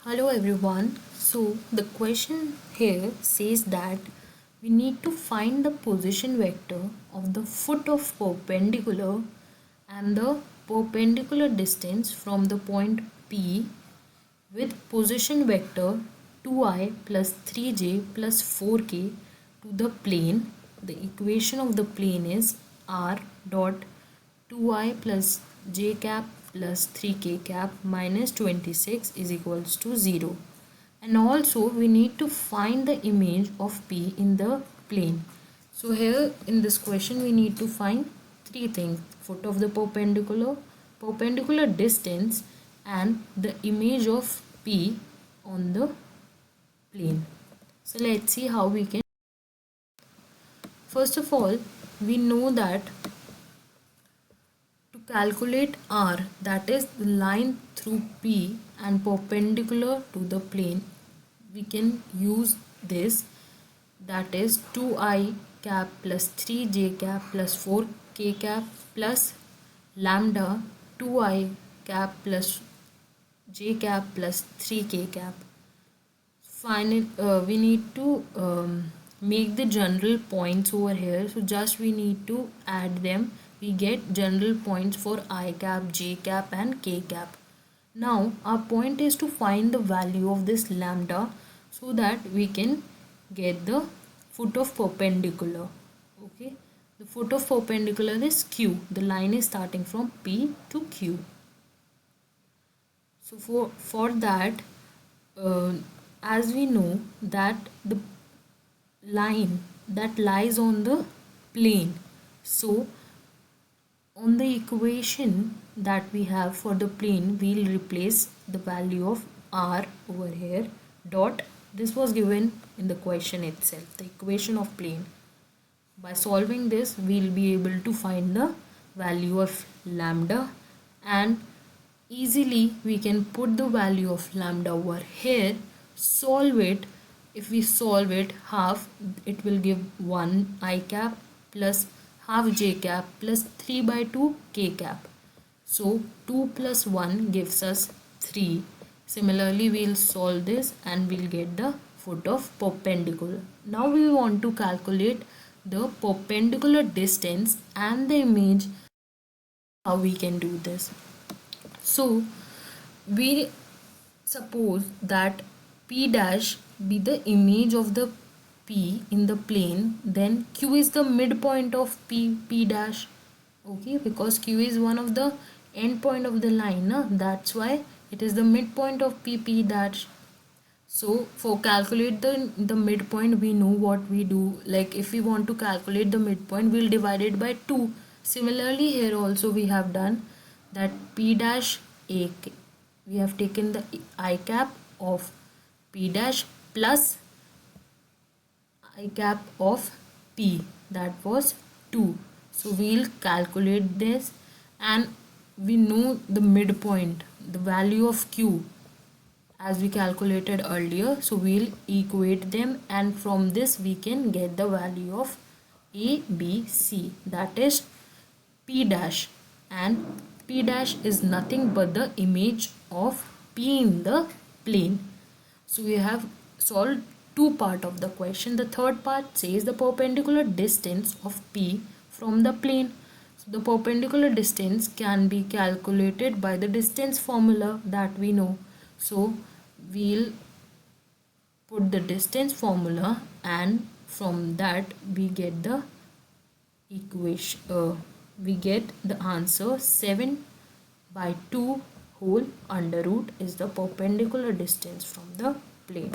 Hello everyone. So the question here says that we need to find the position vector of the foot of perpendicular and the perpendicular distance from the point P with position vector 2i plus 3j plus 4k to the plane. The equation of the plane is r dot 2i plus j cap plus 3k cap minus 26 is equals to 0. And also we need to find the image of P in the plane. So here in this question we need to find three things: foot of the perpendicular distance, and the image of P on the plane. So let's see how we can. First of all, we know that to calculate r, that is the line through P and perpendicular to the plane, we can use this, that is 2i cap plus 3j cap plus 4k cap plus lambda 2i cap plus j cap plus 3k cap. Finally, we need to make the general points over here. So just we need to add them. We get general points for I cap, j cap and k cap. Now our point is to find the value of this lambda so that we can get the foot of perpendicular. Okay, the foot of perpendicular is Q. The line is starting from P to Q. So for that, as we know that the line that lies on the plane, so on the equation that we have for the plane, we'll replace the value of r over here dot, this was given in the question itself, the equation of plane. By solving this, we'll be able to find the value of lambda, and easily we can put the value of lambda over here, solve it. If we solve it half, it will give 1 I cap plus half j cap plus 3 by 2 k cap. So 2 plus 1 gives us 3. Similarly, we'll solve this and we'll get the foot of perpendicular. Now we want to calculate the perpendicular distance and the image. How we can do this? So we suppose that P dash be the image of the P in the plane, then Q is the midpoint of P dash. Okay, because Q is one of the end point of the line, that's why it is the midpoint of P dash. So for calculate the midpoint, we know what we do. Like if we want to calculate the midpoint, we'll divide it by 2. Similarly here also we have done that P dash A, we have taken the I cap of P dash plus I cap of P, that was 2. So we'll calculate this, and we know the midpoint, the value of Q as we calculated earlier. So we'll equate them, and from this we can get the value of A, B, C, that is P dash, and P dash is nothing but the image of P in the plane. So we have solved two parts of the question. The third part says the perpendicular distance of P from the plane. So the perpendicular distance can be calculated by the distance formula that we know. So we'll put the distance formula, and from that we get the equation. We get the answer 7 by 2 whole under root is the perpendicular distance from the plane.